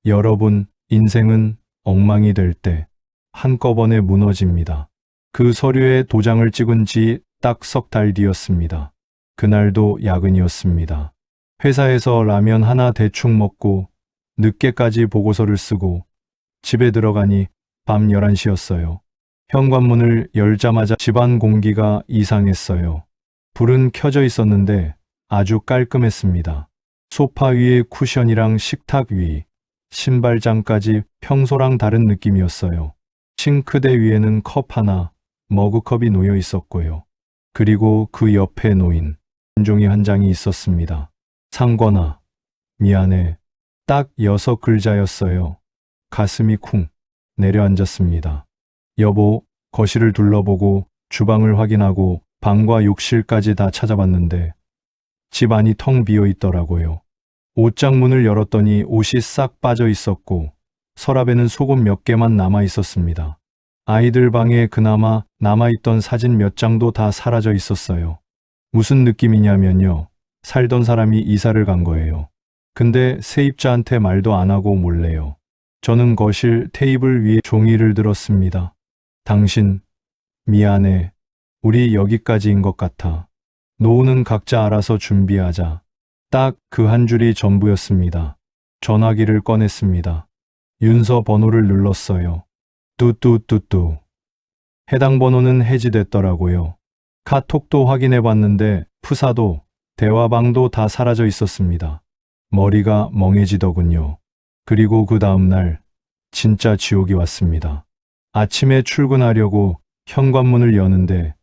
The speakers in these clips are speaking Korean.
여러분, 인생은 엉망이 될 때 한꺼번에 무너집니다. 그 서류에 도장을 찍은 지 딱 석 달 뒤였습니다. 그날도 야근이었습니다. 회사에서 라면 하나 대충 먹고 늦게까지 보고서를 쓰고 집에 들어가니 밤 11시였어요. 현관문을 열자마자 집안 공기가 이상했어요. 불은 켜져 있었는데 아주 깔끔했습니다. 소파 위에 쿠션이랑 식탁 위, 신발장까지 평소랑 다른 느낌이었어요. 싱크대 위에는 컵 하나, 머그컵이 놓여 있었고요. 그리고 그 옆에 놓인 종이 한 장이 있었습니다. 상권아, 미안해. 딱 6글자였어요. 가슴이 쿵 내려앉았습니다. 여보, 거실을 둘러보고 주방을 확인하고 방과 욕실까지 다 찾아봤는데 집 안이 텅 비어 있더라고요. 옷장 문을 열었더니 옷이 싹 빠져 있었고 서랍에는 속옷 몇 개만 남아 있었습니다. 아이들 방에 그나마 남아있던 사진 몇 장도 다 사라져 있었어요. 무슨 느낌이냐면요. 살던 사람이 이사를 간 거예요. 근데 세입자한테 말도 안 하고 몰래요. 저는 거실 테이블 위에 종이를 들었습니다. 당신, 미안해. 우리 여기까지인 것 같아. 노후는 각자 알아서 준비하자. 딱 그 한 줄이 전부였습니다. 전화기를 꺼냈습니다. 윤서 번호를 눌렀어요. 뚜뚜뚜뚜. 해당 번호는 해지됐더라고요. 카톡도 확인해 봤는데 푸사도 대화방도 다 사라져 있었습니다. 머리가 멍해지더군요. 그리고 그 다음날 진짜 지옥이 왔습니다. 아침에 출근하려고 현관문을 여는데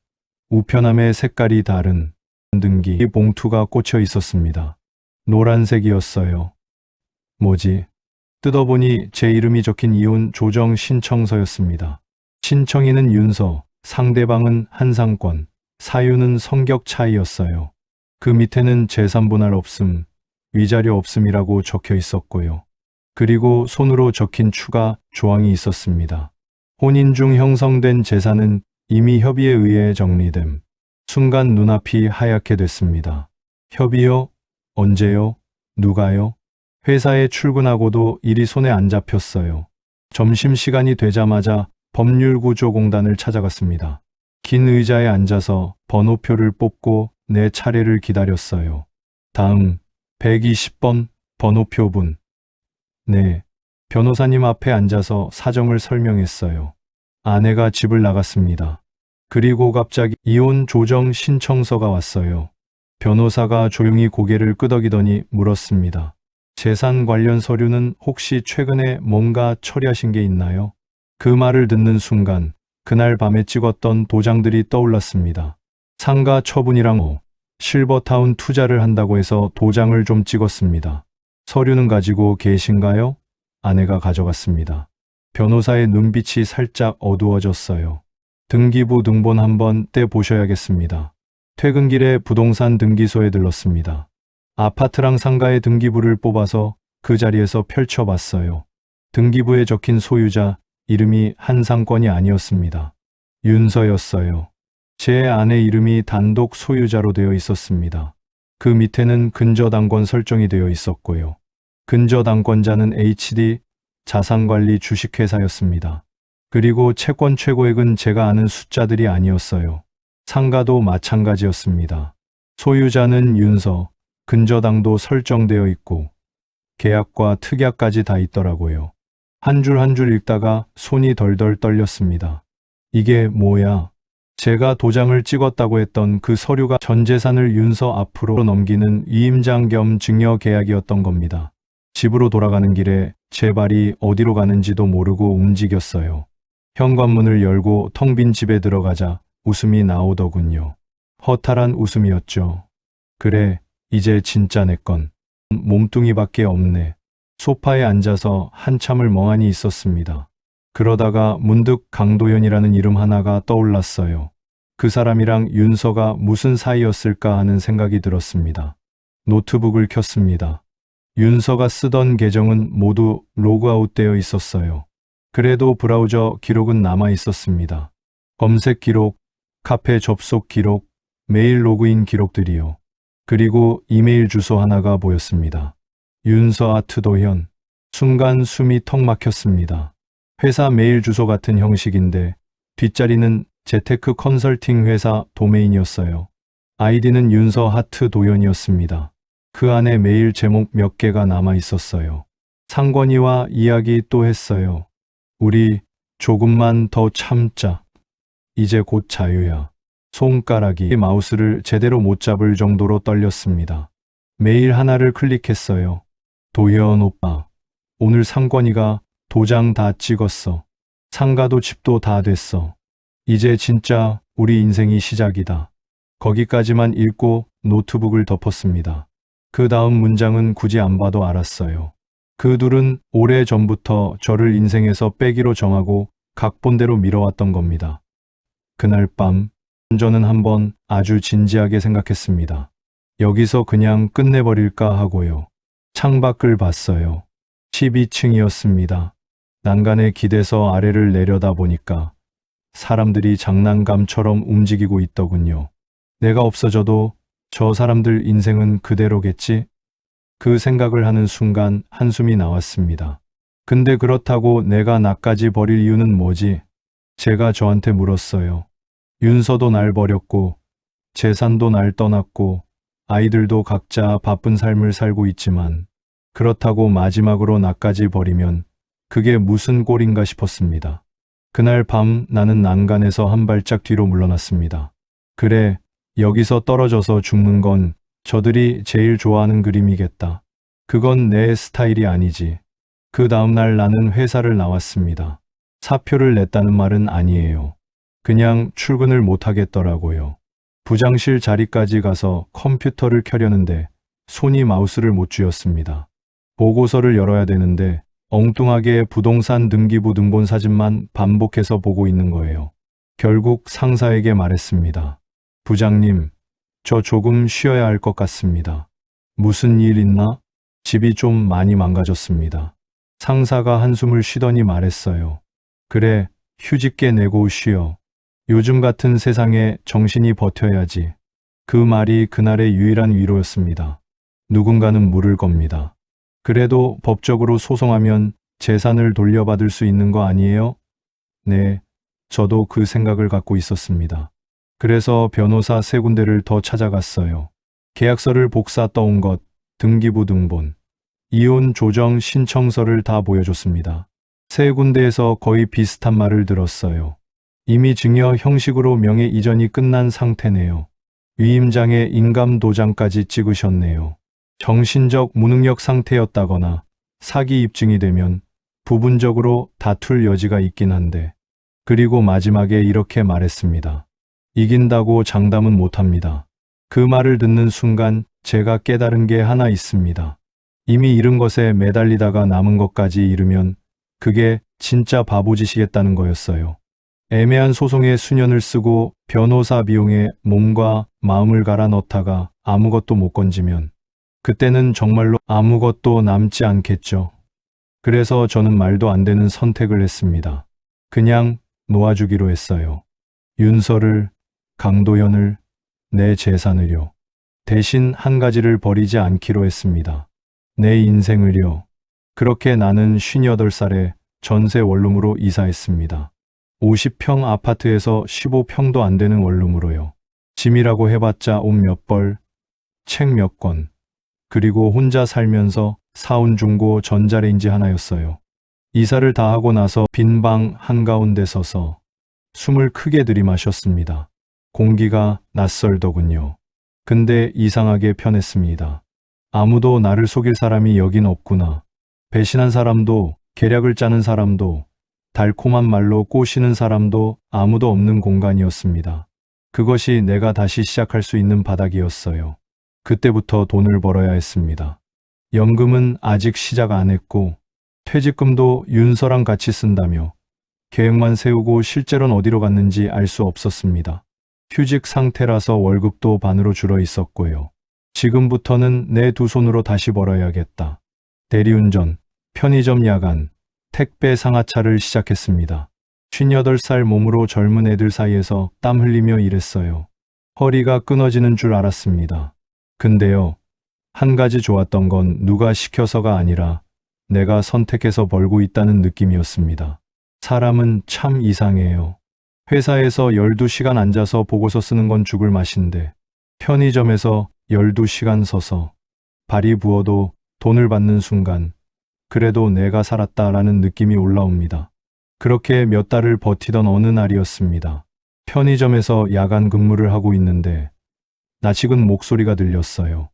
우편함의 색깔이 다른 등기 봉투가 꽂혀 있었습니다. 노란색이었어요. 뭐지? 뜯어보니 제 이름이 적힌 이혼 조정 신청서였습니다. 신청인은 윤서, 상대방은 한상권, 사유는 성격 차이였어요. 그 밑에는 재산분할 없음, 위자료 없음이라고 적혀 있었고요. 그리고 손으로 적힌 추가 조항이 있었습니다. 혼인 중 형성된 재산은 이미 협의에 의해 정리됨. 순간 눈앞이 하얗게 됐습니다. 협의요? 언제요? 누가요? 회사에 출근하고도 일이 손에 안 잡혔어요. 점심시간이 되자마자 법률구조공단을 찾아갔습니다. 긴 의자에 앉아서 번호표를 뽑고 내 차례를 기다렸어요. 다음 120번 번호표분. 네, 변호사님 앞에 앉아서 사정을 설명했어요. 아내가 집을 나갔습니다. 그리고 갑자기 이혼 조정 신청서가 왔어요. 변호사가 조용히 고개를 끄덕이더니 물었습니다. 재산 관련 서류는 혹시 최근에 뭔가 처리하신 게 있나요? 그 말을 듣는 순간 그날 밤에 찍었던 도장들이 떠올랐습니다. 상가 처분이랑 실버타운 투자를 한다고 해서 도장을 좀 찍었습니다. 서류는 가지고 계신가요? 아내가 가져갔습니다. 변호사의 눈빛이 살짝 어두워졌어요. 등기부 등본 한번 떼보셔야겠습니다. 퇴근길에 부동산 등기소에 들렀습니다. 아파트랑 상가의 등기부를 뽑아서 그 자리에서 펼쳐봤어요. 등기부에 적힌 소유자 이름이 한상권이 아니었습니다. 윤서였어요. 제 아내 이름이 단독 소유자로 되어 있었습니다. 그 밑에는 근저당권 설정이 되어 있었고요. 근저당권자는 HD 자산관리 주식회사였습니다. 그리고 채권 최고액은 제가 아는 숫자들이 아니었어요. 상가도 마찬가지였습니다. 소유자는 윤서, 근저당도 설정되어 있고 계약과 특약까지 다 있더라고요. 한 줄 한 줄 읽다가 손이 덜덜 떨렸습니다. 이게 뭐야? 제가 도장을 찍었다고 했던 그 서류가 전 재산을 윤서 앞으로 넘기는 위임장 겸 증여 계약이었던 겁니다. 집으로 돌아가는 길에 제 발이 어디로 가는지도 모르고 움직였어요. 현관문을 열고 텅 빈 집에 들어가자 웃음이 나오더군요. 허탈한 웃음이었죠. 그래, 이제 진짜 내 건. 몸뚱이밖에 없네. 소파에 앉아서 한참을 멍하니 있었습니다. 그러다가 문득 강도현이라는 이름 하나가 떠올랐어요. 그 사람이랑 윤서가 무슨 사이였을까 하는 생각이 들었습니다. 노트북을 켰습니다. 윤서가 쓰던 계정은 모두 로그아웃되어 있었어요. 그래도 브라우저 기록은 남아 있었습니다. 검색 기록, 카페 접속 기록, 메일 로그인 기록들이요. 그리고 이메일 주소 하나가 보였습니다. 윤서@도현. 순간 숨이 턱 막혔습니다. 회사 메일 주소 같은 형식인데 뒷자리는 재테크 컨설팅 회사 도메인이었어요. 아이디는 윤서 하트 도연이었습니다. 그 안에 메일 제목 몇 개가 남아 있었어요. 상권이와 이야기 또 했어요. 우리 조금만 더 참자. 이제 곧 자유야. 손가락이 마우스를 제대로 못 잡을 정도로 떨렸습니다. 메일 하나를 클릭했어요. 도현 오빠, 오늘 상권이가 도장 다 찍었어. 상가도 집도 다 됐어. 이제 진짜 우리 인생이 시작이다. 거기까지만 읽고 노트북을 덮었습니다. 그 다음 문장은 굳이 안 봐도 알았어요. 그 둘은 오래 전부터 저를 인생에서 빼기로 정하고 각본대로 밀어왔던 겁니다. 그날 밤 저는 한번 아주 진지하게 생각했습니다. 여기서 그냥 끝내버릴까 하고요. 창밖을 봤어요. 12층이었습니다. 난간에 기대서 아래를 내려다 보니까 사람들이 장난감처럼 움직이고 있더군요. 내가 없어져도 저 사람들 인생은 그대로겠지? 그 생각을 하는 순간 한숨이 나왔습니다. 근데 그렇다고 내가 나까지 버릴 이유는 뭐지? 제가 저한테 물었어요. 윤서도 날 버렸고, 재산도 날 떠났고, 아이들도 각자 바쁜 삶을 살고 있지만, 그렇다고 마지막으로 나까지 버리면 그게 무슨 꼴인가 싶었습니다. 그날 밤 나는 난간에서 한 발짝 뒤로 물러났습니다. 그래, 여기서 떨어져서 죽는 건 저들이 제일 좋아하는 그림이겠다. 그건 내 스타일이 아니지. 그 다음날 나는 회사를 나왔습니다. 사표를 냈다는 말은 아니에요. 그냥 출근을 못하겠더라고요. 부장실 자리까지 가서 컴퓨터를 켜려는데 손이 마우스를 못 쥐었습니다. 보고서를 열어야 되는데 엉뚱하게 부동산 등기부 등본 사진만 반복해서 보고 있는 거예요. 결국 상사에게 말했습니다. 부장님, 저 조금 쉬어야 할 것 같습니다. 무슨 일 있나? 집이 좀 많이 망가졌습니다. 상사가 한숨을 쉬더니 말했어요. 그래, 휴직계 내고 쉬어. 요즘 같은 세상에 정신이 버텨야지. 그 말이 그날의 유일한 위로였습니다. 누군가는 물을 겁니다. 그래도 법적으로 소송하면 재산을 돌려받을 수 있는 거 아니에요? 네, 저도 그 생각을 갖고 있었습니다. 그래서 변호사 3군데를 더 찾아갔어요. 계약서를 복사 떠온 것, 등기부 등본, 이혼 조정 신청서를 다 보여줬습니다. 3군데에서 거의 비슷한 말을 들었어요. 이미 증여 형식으로 명예 이전이 끝난 상태네요. 위임장에 인감 도장까지 찍으셨네요. 정신적 무능력 상태였다거나 사기 입증이 되면 부분적으로 다툴 여지가 있긴 한데, 그리고 마지막에 이렇게 말했습니다. 이긴다고 장담은 못합니다. 그 말을 듣는 순간 제가 깨달은 게 하나 있습니다. 이미 잃은 것에 매달리다가 남은 것까지 잃으면 그게 진짜 바보짓이겠다는 거였어요. 애매한 소송에 수년을 쓰고 변호사 비용에 몸과 마음을 갈아 넣다가 아무것도 못 건지면 그때는 정말로 아무것도 남지 않겠죠. 그래서 저는 말도 안 되는 선택을 했습니다. 그냥 놓아주기로 했어요. 윤서를, 강도현을, 내 재산을요. 대신 한 가지를 버리지 않기로 했습니다. 내 인생을요. 그렇게 나는 58살에 전세 원룸으로 이사했습니다. 50평 아파트에서 15평도 안 되는 원룸으로요. 짐이라고 해봤자 옷 몇 벌, 책 몇 권, 그리고 혼자 살면서 사온 중고 전자레인지 하나였어요. 이사를 다 하고 나서 빈 방 한가운데 서서 숨을 크게 들이마셨습니다. 공기가 낯설더군요. 근데 이상하게 편했습니다. 아무도 나를 속일 사람이 여긴 없구나. 배신한 사람도, 계략을 짜는 사람도, 달콤한 말로 꼬시는 사람도 아무도 없는 공간이었습니다. 그것이 내가 다시 시작할 수 있는 바닥이었어요. 그때부터 돈을 벌어야 했습니다. 연금은 아직 시작 안 했고 퇴직금도 윤서랑 같이 쓴다며 계획만 세우고 실제로는 어디로 갔는지 알 수 없었습니다. 휴직 상태라서 월급도 반으로 줄어 있었고요. 지금부터는 내 두 손으로 다시 벌어야겠다. 대리운전, 편의점 야간, 택배 상하차를 시작했습니다. 58살 몸으로 젊은 애들 사이에서 땀 흘리며 일했어요. 허리가 끊어지는 줄 알았습니다. 근데요, 한 가지 좋았던 건 누가 시켜서가 아니라 내가 선택해서 벌고 있다는 느낌이었습니다. 사람은 참 이상해요. 회사에서 12시간 앉아서 보고서 쓰는 건 죽을 맛인데 편의점에서 12시간 서서 발이 부어도 돈을 받는 순간 그래도 내가 살았다라는 느낌이 올라옵니다. 그렇게 몇 달을 버티던 어느 날이었습니다. 편의점에서 야간 근무를 하고 있는데 낯익은 목소리가 들렸어요.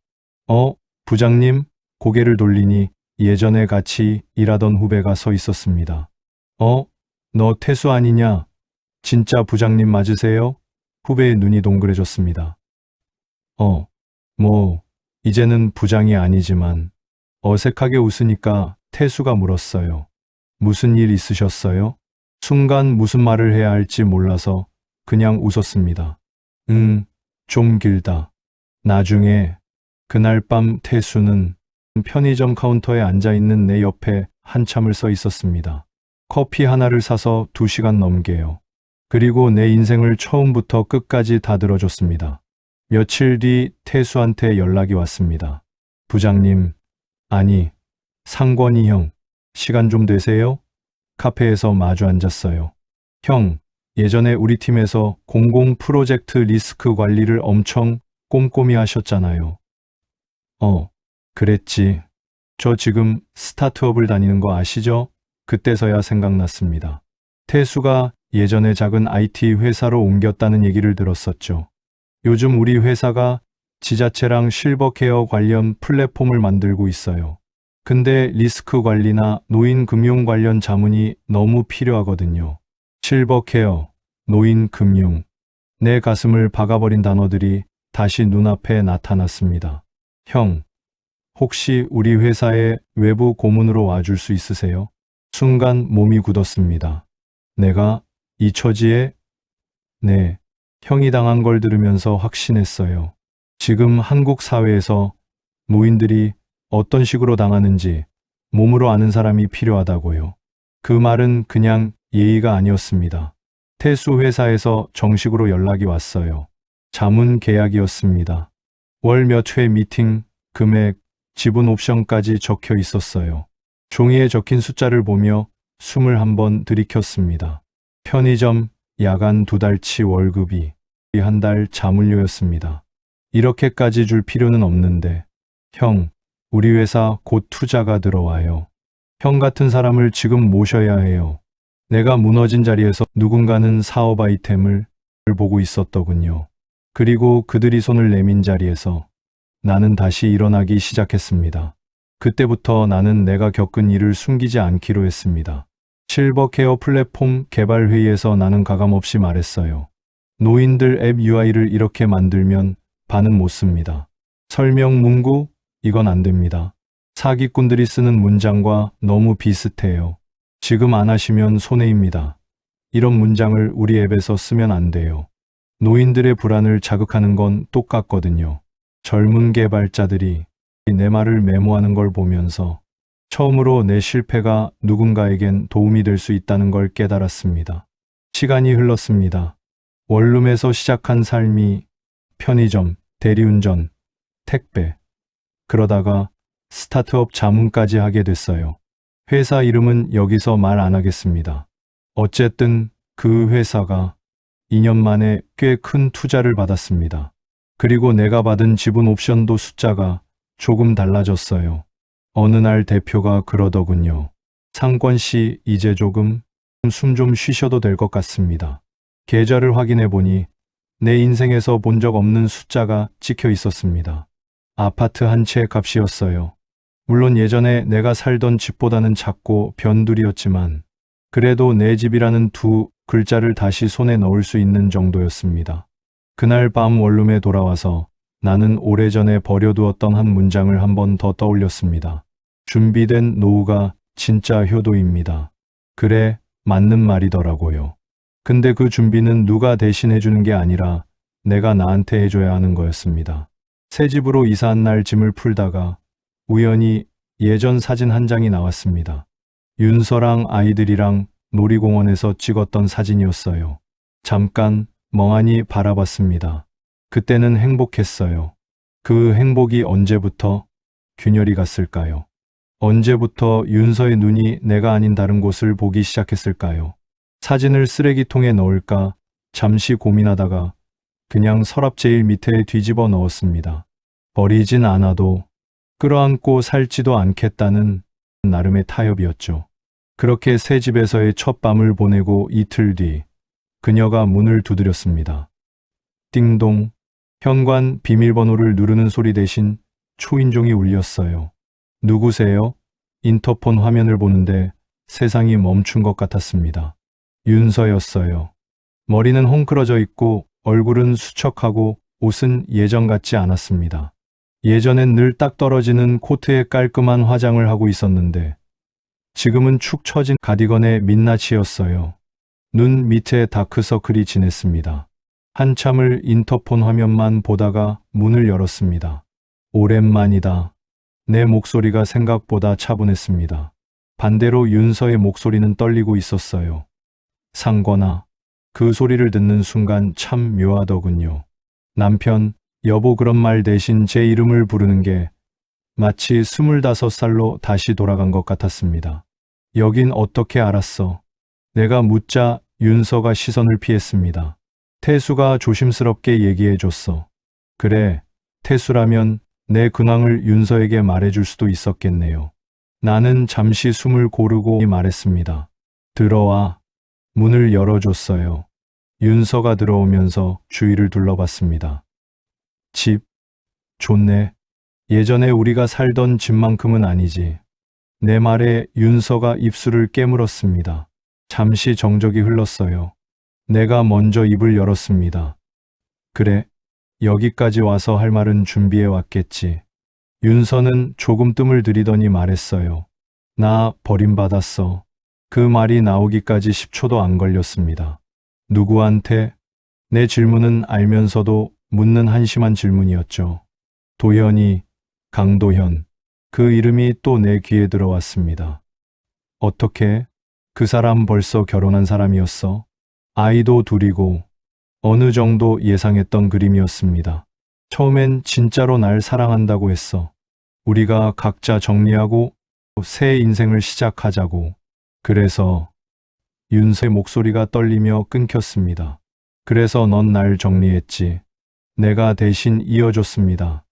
부장님? 고개를 돌리니 예전에 같이 일하던 후배가 서 있었습니다. 너 태수 아니냐? 진짜 부장님 맞으세요? 후배의 눈이 동그래졌습니다. 이제는 부장이 아니지만 어색하게 웃으니까 태수가 물었어요. 무슨 일 있으셨어요? 순간 무슨 말을 해야 할지 몰라서 그냥 웃었습니다. 좀 길다. 나중에 그날 밤 태수는 편의점 카운터에 앉아있는 내 옆에 한참을 서 있었습니다. 커피 하나를 사서 2시간 넘게요. 그리고 내 인생을 처음부터 끝까지 다 들어줬습니다. 며칠 뒤 태수한테 연락이 왔습니다. 부장님, 아니, 상권이 형, 시간 좀 되세요? 카페에서 마주 앉았어요. 형, 예전에 우리 팀에서 공공 프로젝트 리스크 관리를 엄청 꼼꼼히 하셨잖아요. 그랬지. 저 지금 스타트업을 다니는 거 아시죠? 그때서야 생각났습니다. 태수가 예전에 작은 IT 회사로 옮겼다는 얘기를 들었었죠. 요즘 우리 회사가 지자체랑 실버케어 관련 플랫폼을 만들고 있어요. 근데 리스크 관리나 노인 금융 관련 자문이 너무 필요하거든요. 실버케어, 노인 금융. 내 가슴을 박아버린 단어들이 다시 눈앞에 나타났습니다. 형, 혹시 우리 회사에 외부 고문으로 와줄 수 있으세요? 순간 몸이 굳었습니다. 내가 이 처지에? 네, 형이 당한 걸 들으면서 확신했어요. 지금 한국 사회에서 노인들이 어떤 식으로 당하는지 몸으로 아는 사람이 필요하다고요. 그 말은 그냥 예의가 아니었습니다. 태수 회사에서 정식으로 연락이 왔어요. 자문 계약이었습니다. 월 몇 회 미팅, 금액, 지분 옵션까지 적혀 있었어요. 종이에 적힌 숫자를 보며 숨을 한번 들이켰습니다. 편의점, 야간 2달치 월급이 한 달 자문료였습니다. 이렇게까지 줄 필요는 없는데, 형, 우리 회사 곧 투자가 들어와요. 형 같은 사람을 지금 모셔야 해요. 내가 무너진 자리에서 누군가는 사업 아이템을 보고 있었더군요. 그리고 그들이 손을 내민 자리에서 나는 다시 일어나기 시작했습니다. 그때부터 나는 내가 겪은 일을 숨기지 않기로 했습니다. 실버케어 플랫폼 개발 회의에서 나는 가감없이 말했어요. 노인들 앱 UI를 이렇게 만들면 반은 못 씁니다. 설명 문구? 이건 안 됩니다. 사기꾼들이 쓰는 문장과 너무 비슷해요. 지금 안 하시면 손해입니다. 이런 문장을 우리 앱에서 쓰면 안 돼요. 노인들의 불안을 자극하는 건 똑같거든요. 젊은 개발자들이 내 말을 메모하는 걸 보면서 처음으로 내 실패가 누군가에겐 도움이 될 수 있다는 걸 깨달았습니다. 시간이 흘렀습니다. 원룸에서 시작한 삶이 편의점, 대리운전, 택배, 그러다가 스타트업 자문까지 하게 됐어요. 회사 이름은 여기서 말 안 하겠습니다. 어쨌든 그 회사가 2년 만에 꽤 큰 투자를 받았습니다. 그리고 내가 받은 지분 옵션도 숫자가 조금 달라졌어요. 어느 날 대표가 그러더군요. 상권 씨, 이제 조금 숨 좀 쉬셔도 될 것 같습니다. 계좌를 확인해 보니 내 인생에서 본 적 없는 숫자가 찍혀 있었습니다. 아파트 한 채 값이었어요. 물론 예전에 내가 살던 집보다는 작고 변두리였지만 그래도 내 집이라는 2글자를 다시 손에 넣을 수 있는 정도였습니다. 그날 밤 원룸에 돌아와서 나는 오래전에 버려두었던 한 문장을 한 번 더 떠올렸습니다. 준비된 노후가 진짜 효도입니다. 그래, 맞는 말이더라고요. 근데 그 준비는 누가 대신 해주는 게 아니라 내가 나한테 해줘야 하는 거였습니다. 새 집으로 이사한 날 짐을 풀다가 우연히 예전 사진 한 장이 나왔습니다. 윤서랑 아이들이랑 놀이공원에서 찍었던 사진이었어요. 잠깐 멍하니 바라봤습니다. 그때는 행복했어요. 그 행복이 언제부터 균열이 갔을까요? 언제부터 윤서의 눈이 내가 아닌 다른 곳을 보기 시작했을까요? 사진을 쓰레기통에 넣을까 잠시 고민하다가 그냥 서랍 제일 밑에 뒤집어 넣었습니다. 버리진 않아도 끌어안고 살지도 않겠다는 나름의 타협이었죠. 그렇게 새 집에서의 첫 밤을 보내고 이틀 뒤 그녀가 문을 두드렸습니다. 띵동. 현관 비밀번호를 누르는 소리 대신 초인종이 울렸어요. 누구세요? 인터폰 화면을 보는데 세상이 멈춘 것 같았습니다. 윤서였어요. 머리는 헝클어져 있고 얼굴은 수척하고 옷은 예전 같지 않았습니다. 예전엔 늘 딱 떨어지는 코트에 깔끔한 화장을 하고 있었는데 지금은 축 처진 가디건에 민낯이었어요. 눈 밑에 다크서클이 진했습니다. 한참을 인터폰 화면만 보다가 문을 열었습니다. 오랜만이다. 내 목소리가 생각보다 차분했습니다. 반대로 윤서의 목소리는 떨리고 있었어요. 상권아. 그 소리를 듣는 순간 참 묘하더군요. 남편, 여보 그런 말 대신 제 이름을 부르는 게 마치 25살로 다시 돌아간 것 같았습니다. 여긴 어떻게 알았어? 내가 묻자 윤서가 시선을 피했습니다. 태수가 조심스럽게 얘기해줬어. 그래, 태수라면 내 근황을 윤서에게 말해줄 수도 있었겠네요. 나는 잠시 숨을 고르고 말했습니다. 들어와. 문을 열어줬어요. 윤서가 들어오면서 주위를 둘러봤습니다. 집, 좋네. 예전에 우리가 살던 집만큼은 아니지. 내 말에 윤서가 입술을 깨물었습니다. 잠시 정적이 흘렀어요. 내가 먼저 입을 열었습니다. 그래, 여기까지 와서 할 말은 준비해 왔겠지. 윤서는 조금 뜸을 들이더니 말했어요. 나 버림받았어. 그 말이 나오기까지 10초도 안 걸렸습니다. 누구한테? 내 질문은 알면서도 묻는 한심한 질문이었죠. 도현이, 강도현. 그 이름이 또 내 귀에 들어왔습니다. 어떻게? 그 사람 벌써 결혼한 사람이었어? 아이도 둘이고 어느 정도 예상했던 그림이었습니다. 처음엔 진짜로 날 사랑한다고 했어. 우리가 각자 정리하고 새 인생을 시작하자고. 그래서 윤서의 목소리가 떨리며 끊겼습니다. 그래서 넌 날 정리했지. 내가 대신 이어줬습니다.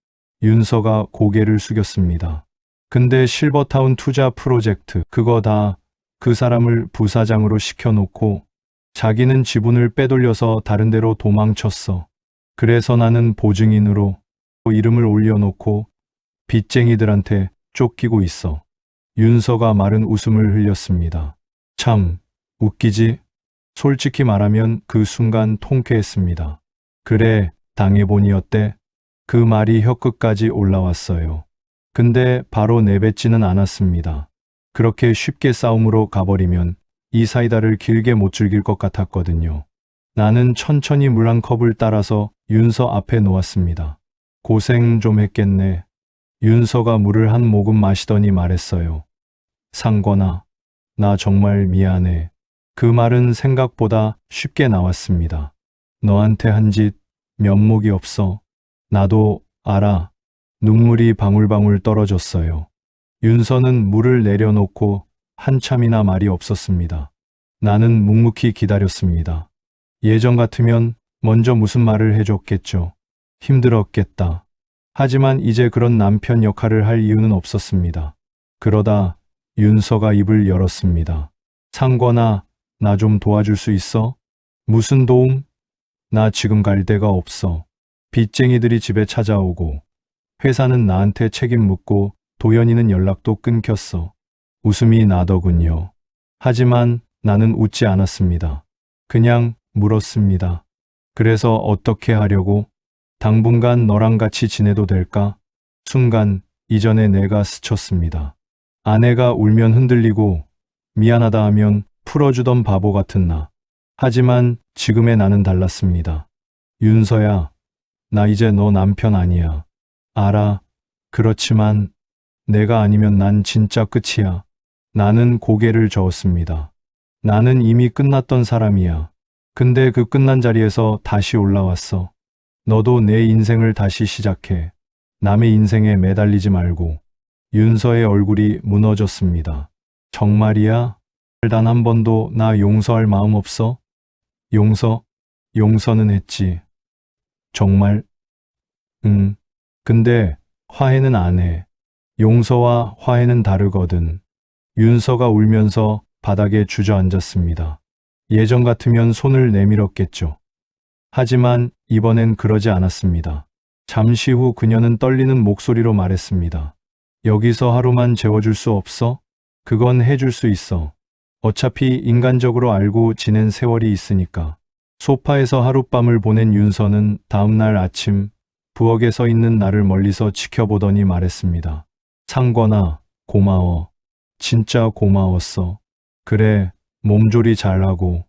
윤서가 고개를 숙였습니다. 근데 실버타운 투자 프로젝트 그거 다 그 사람을 부사장으로 시켜놓고 자기는 지분을 빼돌려서 다른 데로 도망쳤어. 그래서 나는 보증인으로 이름을 올려놓고 빚쟁이들한테 쫓기고 있어. 윤서가 마른 웃음을 흘렸습니다. 참 웃기지? 솔직히 말하면 그 순간 통쾌했습니다. 그래, 당해보니 어때? 그 말이 혀끝까지 올라왔어요. 근데 바로 내뱉지는 않았습니다. 그렇게 쉽게 싸움으로 가버리면 이 사이다를 길게 못 즐길 것 같았거든요. 나는 천천히 물 한 컵을 따라서 윤서 앞에 놓았습니다. 고생 좀 했겠네. 윤서가 물을 한 모금 마시더니 말했어요. 상권아, 나 정말 미안해. 그 말은 생각보다 쉽게 나왔습니다. 너한테 한 짓 면목이 없어. 나도 알아. 눈물이 방울방울 떨어졌어요. 윤서는 물을 내려놓고 한참이나 말이 없었습니다. 나는 묵묵히 기다렸습니다. 예전 같으면 먼저 무슨 말을 해줬겠죠. 힘들었겠다. 하지만 이제 그런 남편 역할을 할 이유는 없었습니다. 그러다 윤서가 입을 열었습니다. 상권아, 나 좀 도와줄 수 있어? 무슨 도움? 나 지금 갈 데가 없어. 빚쟁이들이 집에 찾아오고 회사는 나한테 책임 묻고 도연이는 연락도 끊겼어. 웃음이 나더군요. 하지만 나는 웃지 않았습니다. 그냥 물었습니다. 그래서 어떻게 하려고? 당분간 너랑 같이 지내도 될까? 순간 이전에 내가 스쳤습니다. 아내가 울면 흔들리고 미안하다 하면 풀어주던 바보 같은 나. 하지만 지금의 나는 달랐습니다. 윤서야, 나 이제 너 남편 아니야. 알아. 그렇지만 내가 아니면 난 진짜 끝이야. 나는 고개를 저었습니다. 나는 이미 끝났던 사람이야. 근데 그 끝난 자리에서 다시 올라왔어. 너도 내 인생을 다시 시작해. 남의 인생에 매달리지 말고. 윤서의 얼굴이 무너졌습니다. 정말이야? 단 한 번도 나 용서할 마음 없어? 용서는 했지. 정말? 응. 근데 화해는 안 해. 용서와 화해는 다르거든. 윤서가 울면서 바닥에 주저앉았습니다. 예전 같으면 손을 내밀었겠죠. 하지만 이번엔 그러지 않았습니다. 잠시 후 그녀는 떨리는 목소리로 말했습니다. 여기서 하루만 재워줄 수 없어? 그건 해줄 수 있어. 어차피 인간적으로 알고 지낸 세월이 있으니까. 소파에서 하룻밤을 보낸 윤서는 다음날 아침 부엌에 서 있는 나를 멀리서 지켜보더니 말했습니다. 상권아, 고마워. 진짜 고마웠어. 그래, 몸조리 잘하고.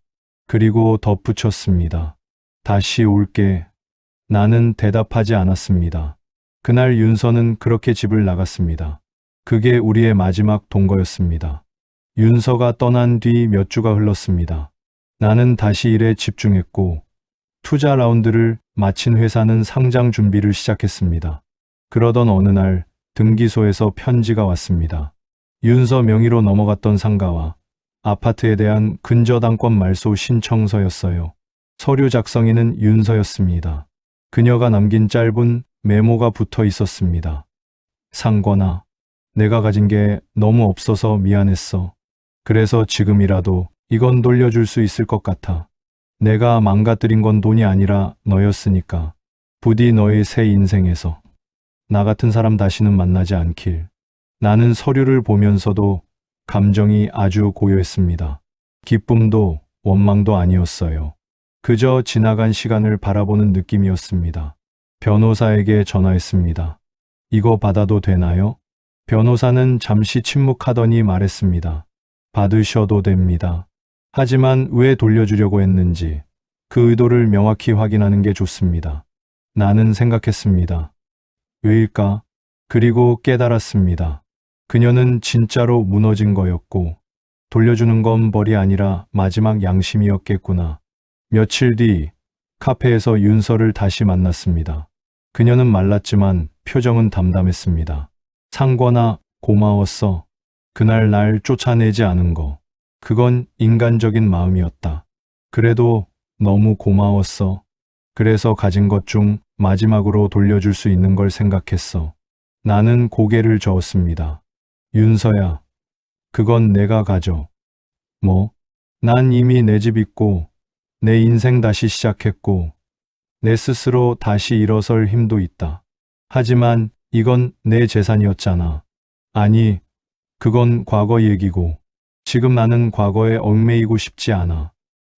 그리고 덧붙였습니다. 다시 올게. 나는 대답하지 않았습니다. 그날 윤서는 그렇게 집을 나갔습니다. 그게 우리의 마지막 동거였습니다. 윤서가 떠난 뒤 몇 주가 흘렀습니다. 나는 다시 일에 집중했고 투자 라운드를 마친 회사는 상장 준비를 시작했습니다. 그러던 어느 날 등기소에서 편지가 왔습니다. 윤서 명의로 넘어갔던 상가와 아파트에 대한 근저당권 말소 신청서였어요. 서류 작성인은 윤서였습니다. 그녀가 남긴 짧은 메모가 붙어 있었습니다. 상권아, 내가 가진 게 너무 없어서 미안했어. 그래서 지금이라도 이건 돌려줄 수 있을 것 같아. 내가 망가뜨린 건 돈이 아니라 너였으니까. 부디 너의 새 인생에서 나 같은 사람 다시는 만나지 않길. 나는 서류를 보면서도 감정이 아주 고요했습니다. 기쁨도 원망도 아니었어요. 그저 지나간 시간을 바라보는 느낌이었습니다. 변호사에게 전화했습니다. 이거 받아도 되나요? 변호사는 잠시 침묵하더니 말했습니다. 받으셔도 됩니다. 하지만 왜 돌려주려고 했는지 그 의도를 명확히 확인하는 게 좋습니다. 나는 생각했습니다. 왜일까? 그리고 깨달았습니다. 그녀는 진짜로 무너진 거였고 돌려주는 건 벌이 아니라 마지막 양심이었겠구나. 며칠 뒤 카페에서 윤서를 다시 만났습니다. 그녀는 말랐지만 표정은 담담했습니다. 상권아, 고마웠어. 그날 날 쫓아내지 않은 거. 그건 인간적인 마음이었다. 그래도 너무 고마웠어. 그래서 가진 것 중 마지막으로 돌려줄 수 있는 걸 생각했어. 나는 고개를 저었습니다. 윤서야, 그건 내가 가져. 뭐? 난 이미 내 집 있고, 내 인생 다시 시작했고, 내 스스로 다시 일어설 힘도 있다. 하지만 이건 내 재산이었잖아. 아니, 그건 과거 얘기고, 지금 나는 과거에 얽매이고 싶지 않아.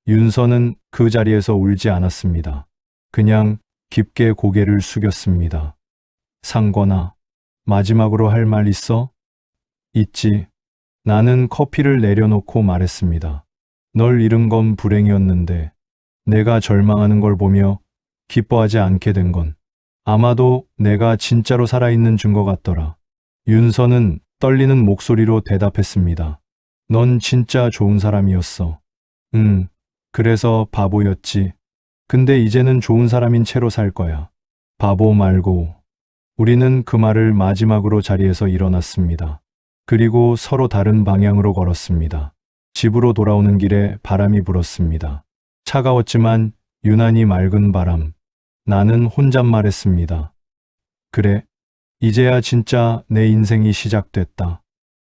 윤서는 그 자리에서 울지 않았습니다. 그냥 깊게 고개를 숙였습니다. 상권아, 마지막으로 할 말 있어? 있지. 나는 커피를 내려놓고 말했습니다. 널 잃은 건 불행이었는데 내가 절망하는 걸 보며 기뻐하지 않게 된 건 아마도 내가 진짜로 살아있는 증거 같더라. 윤서는 떨리는 목소리로 대답했습니다. 넌 진짜 좋은 사람이었어. 응, 그래서 바보였지. 근데 이제는 좋은 사람인 채로 살 거야. 바보 말고. 우리는 그 말을 마지막으로 자리에서 일어났습니다. 그리고 서로 다른 방향으로 걸었습니다. 집으로 돌아오는 길에 바람이 불었습니다. 차가웠지만 유난히 맑은 바람. 나는 혼잣말했습니다. 그래, 이제야 진짜 내 인생이 시작됐다.